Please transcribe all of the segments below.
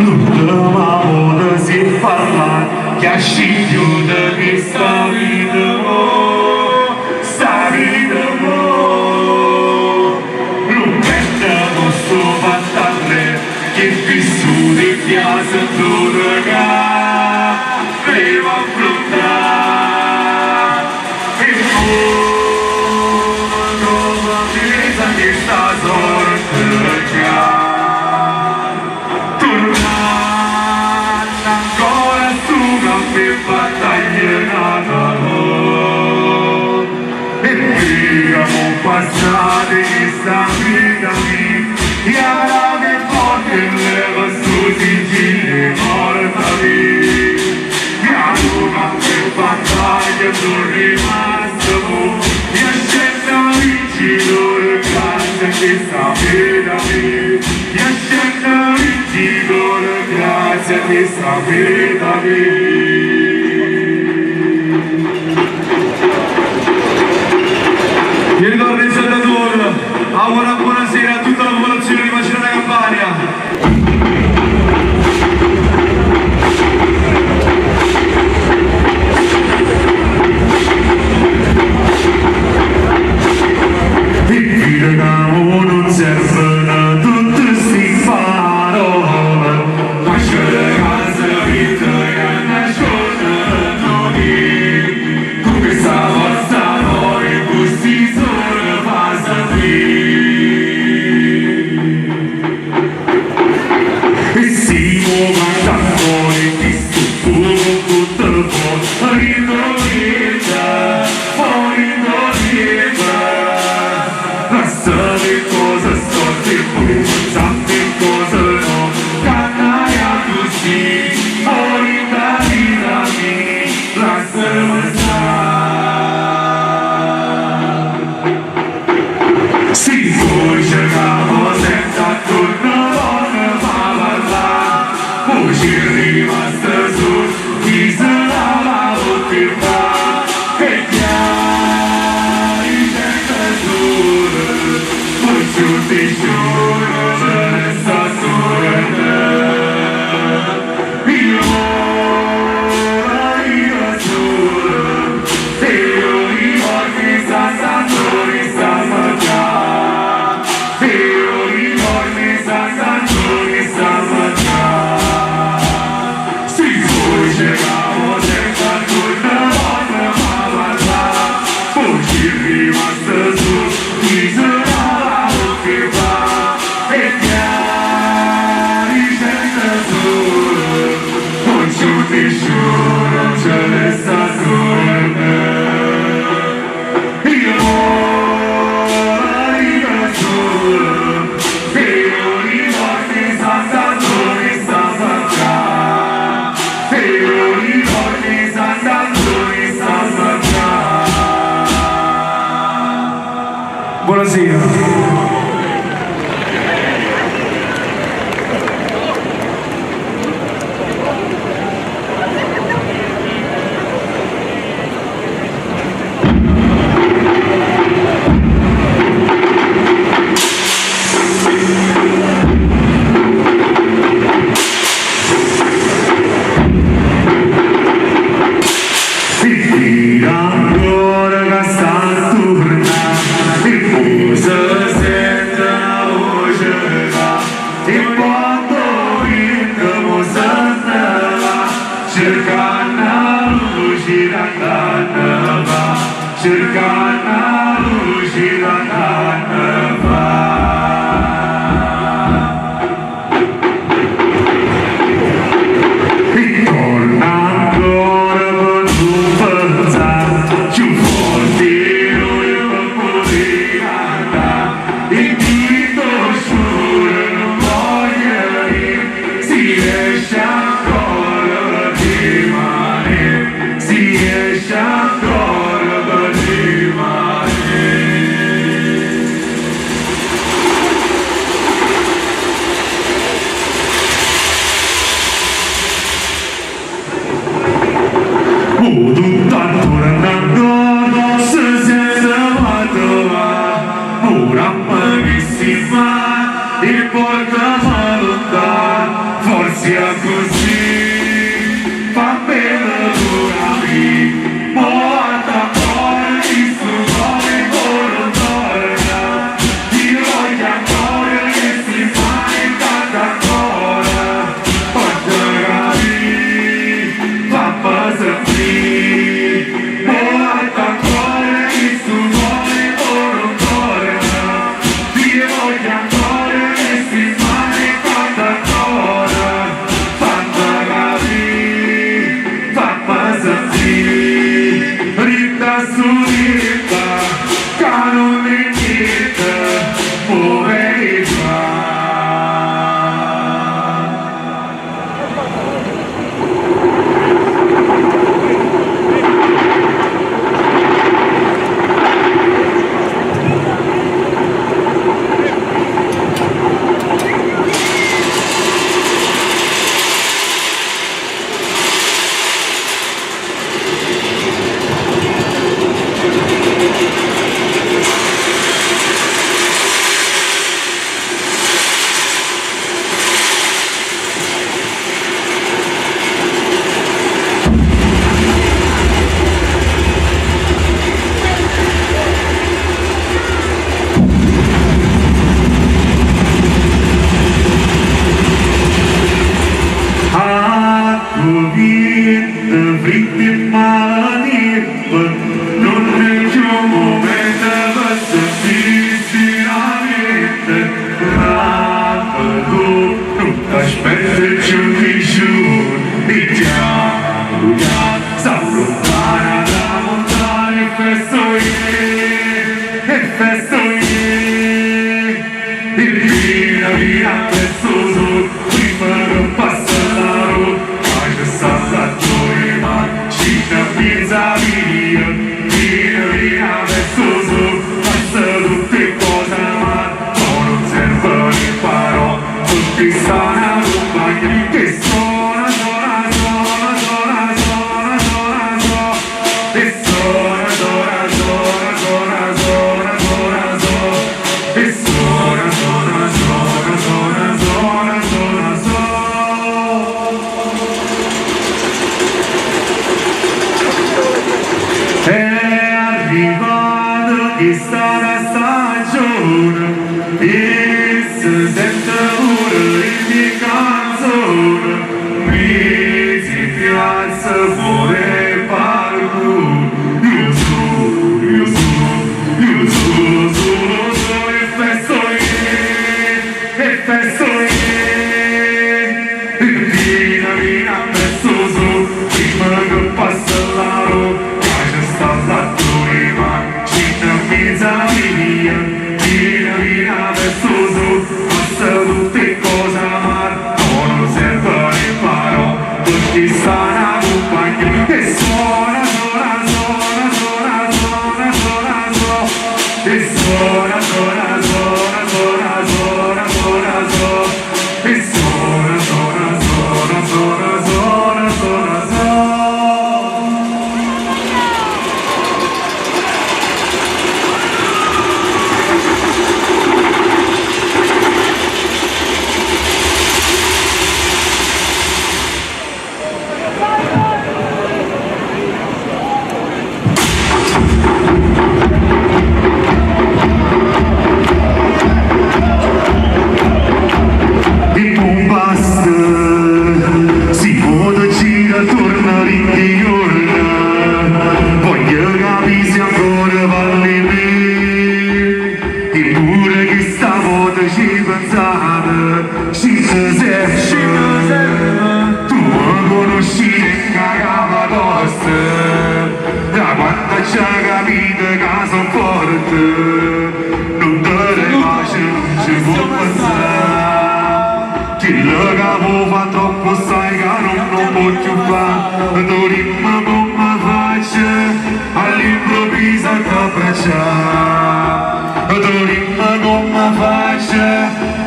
Luptăm amodăsit parlat, chiar și iudă mi stavidă mo, stavidă mo. Lupetta mo sto battare, che vissuti piazza durga, prima frutta. E nuova vita che sta sortega. Passate questa vita mia, e ora che porte le vostre giri morta via. Mi hanno che battaglia sono rimasto, mi ha scelto vincitore grazie a questa vita mia. Mi ha scelto vincitore grazie a questa vita mia. Vi ricordo il Salvatore, auguro buonasera a tutta la popolazione di Macerata Campania. E diremo non servono tutte sti parole, lasciare casa vita e nascondere con questa forza noi gusti. E si muove da fuori di sto fuoco tutto il mondo, rinnovita, fuori rinnovita. Lasciate cosa storte, pensate cosa no, cannaia così, fuori da vita mia, lasciamo stare. Si poi cercavo senza tornare, poi ci rimasta su, chi se la poteva, e chiari senza sole, poi tutti giorni ce ne sta sole. Io solo, e io ricordi sta Sant'Ori sta mattina, e io ricordi sta Sant'Ori sta mattina. Chegavo senza tornare a parlare, poi ci rimasta su, chi se la poteva, e chiari senza sole, poi tutti giuro ce ne sta sole. Io solo, e io ricordi Santa Tori sta mattina. Buonasera. Ancora che sta tornando, e poi se sente la voce va, e quando vincono sempre va, cercando la luce d'andare va, cercando la luce d'andare va. E torna ancora per tu pensare, più forte noi per poter andare, e ti scuro non voglio portami lontano, forse è così, fa bene una vita, morta fuori su nome volontaria, io voglio ancora che si fa in tanta ancora, porta capire, fa passare, morta ancora che su nome volontaria, io voglio ancora che si fa in tanta ancora, fatta capire, fa passare, ritta su ritta, canone niente, poverità.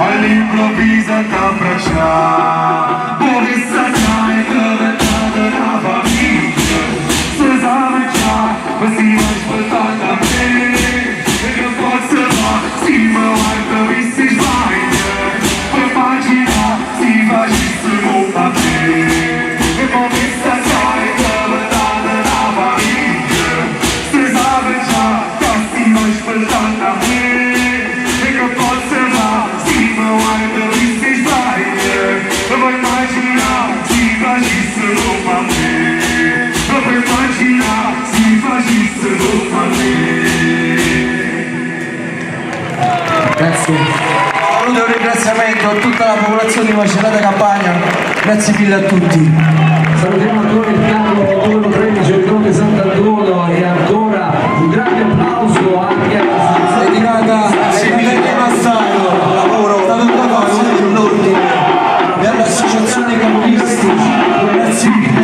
All'improvviso t'abbraccia, dove sai che è diventata una famiglia, si sa già, ma si va aspettando a me, e che forse va, si mi guarda, mi si sbaglia, ringraziamento a tutta la popolazione di Macerata Campania, grazie mille a tutti. Salutiamo ancora il piano numero 13 del Conte Sant'Antonio e ancora un grande applauso anche alla Dedicata a Silvia Massaio, lavoro stato fatto dell'ordine e all'associazione Capolisti, grazie mille.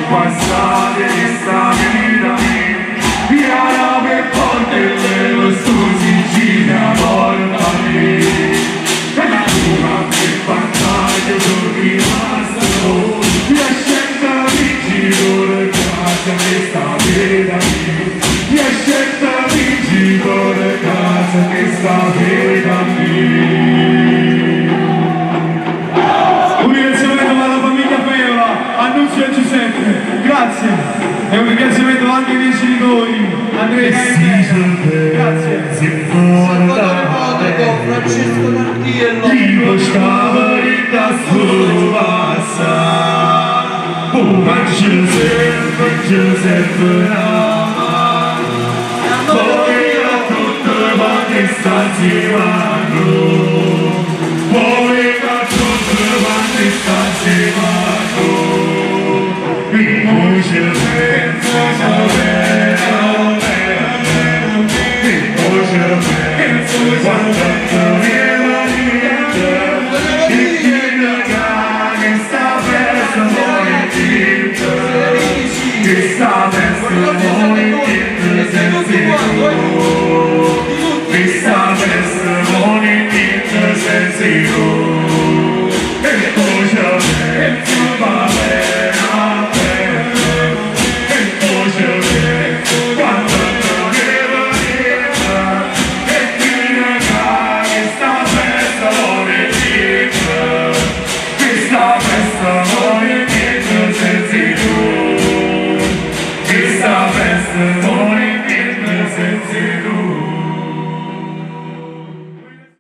Passate questa vita mia, e alla per porte le costosi gira portami, e la tua per battaglia torni bastano, lasciata vincitore casa questa vita mia, lasciata vincitore casa questa vita mia. Un ringraziamento alla famiglia Feola, Annunzio e Giuseppe, grazie, e un ringraziamento anche ai miei genitori, Andrea e grazie. Francesco Martiello, Dio scavarita su passa, ma Giuseppe ama, voleva tutte quante stanze vanno, voleva tutte quante stanze vanno, mi voce pensa sapere, mi voce pensa quando viene niente, e viene che sta verso noi niente, che sta verso noi niente senza tu, che sta verso noi niente senza tu.